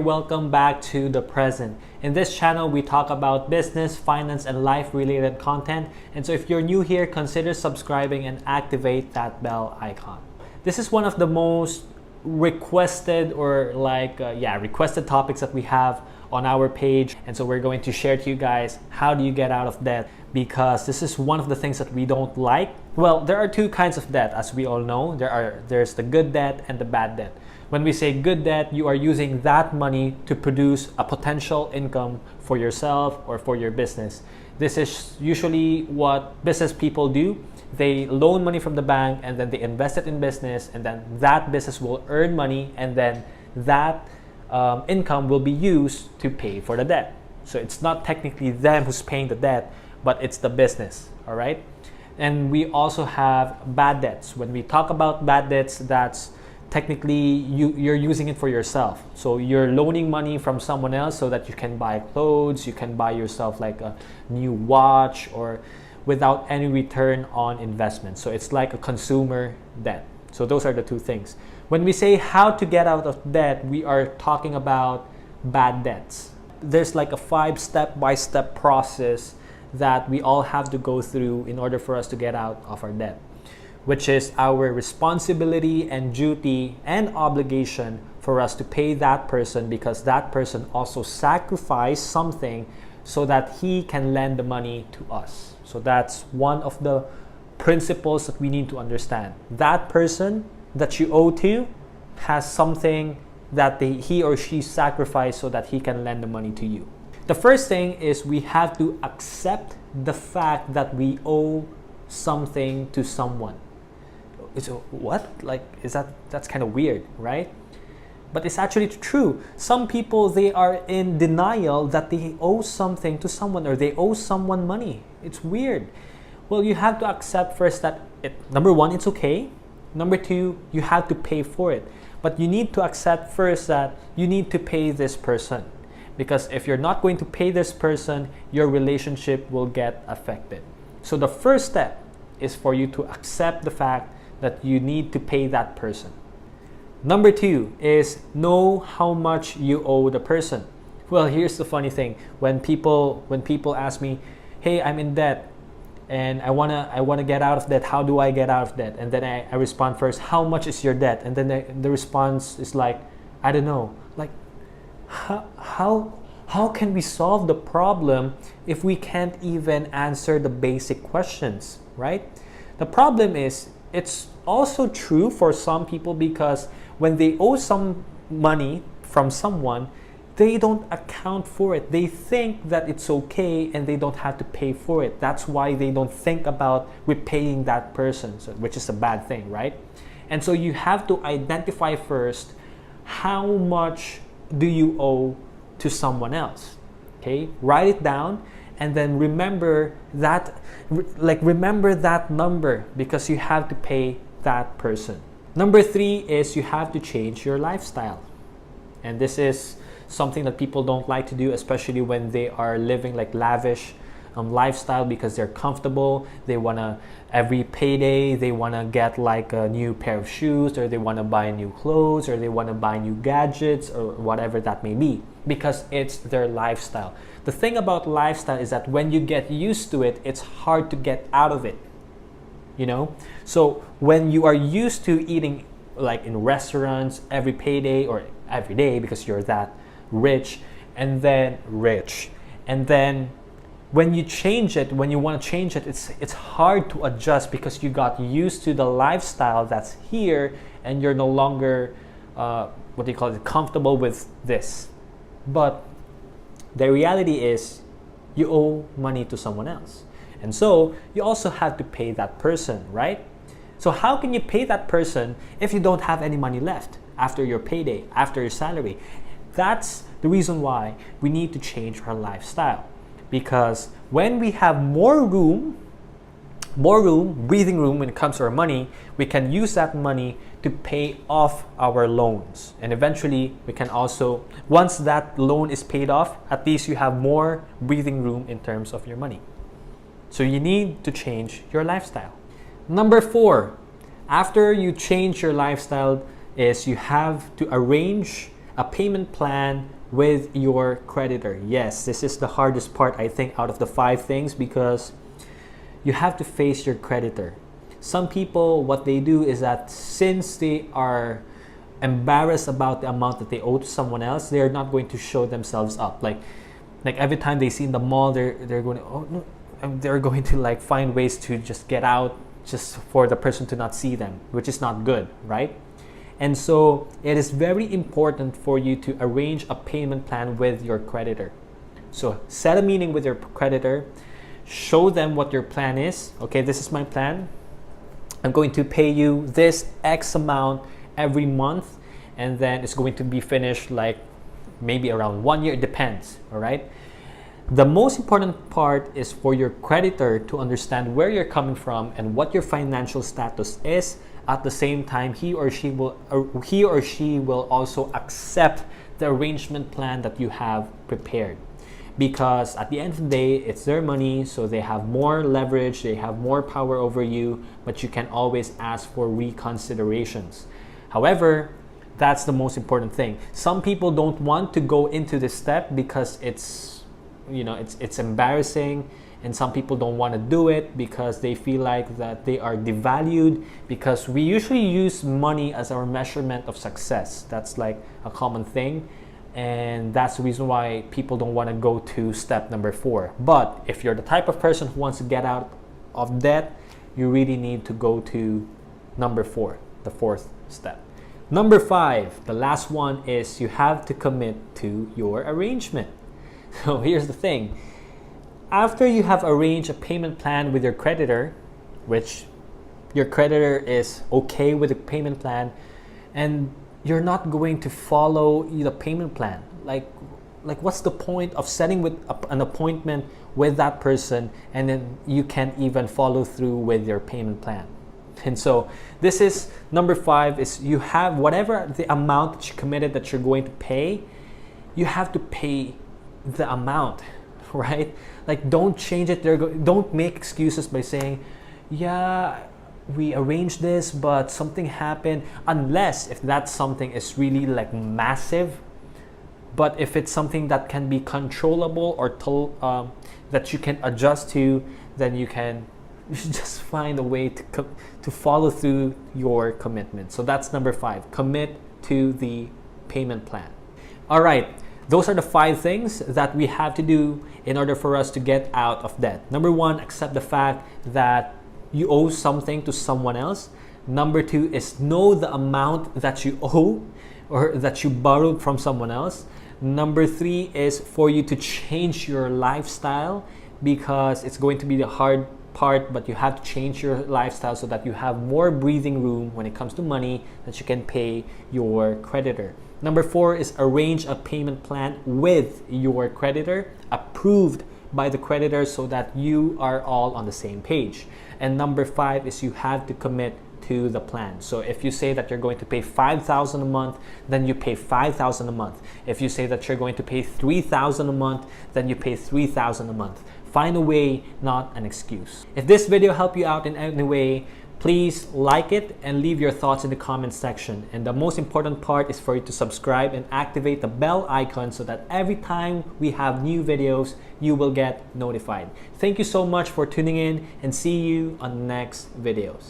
Welcome back to The Present. In this channel, we talk about business, finance, and life-related content. And so if you're new here, consider subscribing and activate that bell icon. This is one of the most requested requested topics that we have on our page. And so we're going to share to you guys, how do you get out of debt? Because this is one of the things that we don't like. Well, there are two kinds of debt, as we all know. There's the good debt and the bad debt. When we say good debt, you are using that money to produce a potential income for yourself or for your business. This is usually what business people do. They loan money from the bank and then they invest it in business, and then that business will earn money, and then that income will be used to pay for the debt. So it's not technically them who's paying the debt, but it's the business, all right? And we also have bad debts. When we talk about bad debts, that's technically you're using it for yourself. So you're loaning money from someone else so that you can buy clothes, you can buy yourself like a new watch, or without any return on investment. So it's like a consumer debt. So those are the two things. When we say how to get out of debt, we are talking about bad debts. There's like a 5-step-by-step process that we all have to go through in order for us to get out of our debt, which is our responsibility and duty and obligation for us to pay that person, because that person also sacrificed something so that he can lend the money to us. So that's one of the principles that we need to understand. That person that you owe to has something that he or she sacrificed so that he can lend the money to you. The first thing is we have to accept the fact that we owe something to someone. So what? That's kind of weird, right? But it's actually true. Some people, they are in denial that they owe something to someone, or they owe someone money. It's weird. Well, you have to accept first that number one, it's okay. Number two, you have to pay for it. But you need to accept first that you need to pay this person. Because if you're not going to pay this person, your relationship will get affected. So the first step is for you to accept the fact that you need to pay that person. Number two is know how much you owe the person. Well, here's the funny thing. When people ask me, hey, I'm in debt and I wanna get out of debt, how do I get out of debt? And then I respond first, how much is your debt? And then the response is like, I don't know. Like, how can we solve the problem if we can't even answer the basic questions, right? The problem is, it's also true for some people, because when they owe some money from someone, they don't account for it. They think that it's okay and they don't have to pay for it. That's why they don't think about repaying that person, which is a bad thing, right? And so you have to identify first, how much do you owe to someone else? Okay, write it down, and then remember that number, because you have to pay that person. Number three is you have to change your lifestyle. And this is something that people don't like to do, especially when they are living like lavish lifestyle, because they're comfortable. They wanna, every payday, they wanna get like a new pair of shoes, or they wanna buy new clothes, or they wanna buy new gadgets, or whatever that may be, because it's their lifestyle. The thing about lifestyle is that when you get used to it, it's hard to get out of it. You know? So when you are used to eating like in restaurants every payday or every day, because you're that rich, and then when you change it, when you want to change it, it's hard to adjust, because you got used to the lifestyle that's here, and you're no longer comfortable with this. But the reality is, you owe money to someone else, and so you also have to pay that person, right? So how can you pay that person if you don't have any money left after your payday, after your salary? That's the reason why we need to change our lifestyle. Because when we have more room, breathing room when it comes to our money, we can use that money to pay off our loans. And eventually, we can also, once that loan is paid off, at least you have more breathing room in terms of your money. So you need to change your lifestyle. Number four, after you change your lifestyle, is you have to arrange a payment plan with your creditor. Yes, this is the hardest part, I think, out of the 5 things, because you have to face your creditor. Some people, what they do is that since they are embarrassed about the amount that they owe to someone else, they're not going to show themselves up. Like every time they see in the mall, they're going to, oh no, and they're going to like find ways to just get out just for the person to not see them, which is not good, right? And so it is very important for you to arrange a payment plan with your creditor. So set a meeting with your creditor, show them what your plan is. Okay, this is my plan. I'm going to pay you this X amount every month, and then it's going to be finished like maybe around 1 year. It depends, all right? The most important part is for your creditor to understand where you're coming from and what your financial status is. At the same time, he or she will also accept the arrangement plan that you have prepared. Because at the end of the day, it's their money, so they have more leverage, they have more power over you, but you can always ask for reconsiderations. However, that's the most important thing. Some people don't want to go into this step because it's embarrassing, and some people don't want to do it because they feel like that they are devalued, because we usually use money as our measurement of success. That's like a common thing. And that's the reason why people don't want to go to step number 4. But if you're the type of person who wants to get out of debt, you really need to go to number 4, the 4th step. Number 5, the last one, is you have to commit to your arrangement. So here's the thing. After you have arranged a payment plan with your creditor, which your creditor is okay with the payment plan, and you're not going to follow the payment plan. Like what's the point of setting with an appointment with that person and then you can't even follow through with your payment plan? And so this is number 5, is you have whatever the amount that you committed that you're going to pay, you have to pay the amount, right? Like, don't change it. Don't make excuses by saying, yeah, we arranged this, but something happened. Unless if that something is really like massive. But if it's something that can be controllable or that you can adjust to, then you should just find a way to follow through your commitment. So that's number 5. Commit to the payment plan. All right. Those are the 5 things that we have to do in order for us to get out of debt. Number 1, accept the fact that you owe something to someone else. Number 2 is know the amount that you owe or that you borrowed from someone else. Number 3 is for you to change your lifestyle, because it's going to be the hard part, but you have to change your lifestyle so that you have more breathing room when it comes to money that you can pay your creditor. Number 4 is arrange a payment plan with your creditor, approved by the creditor, so that you are all on the same page. And number 5 is you have to commit to the plan. So if you say that you're going to pay $5,000 a month, then you pay $5,000 a month. If you say that you're going to pay $3,000 a month, then you pay $3,000 a month. Find a way, not an excuse. If this video helped you out in any way, please like it and leave your thoughts in the comment section. And the most important part is for you to subscribe and activate the bell icon so that every time we have new videos, you will get notified. Thank you so much for tuning in, and see you on the next videos.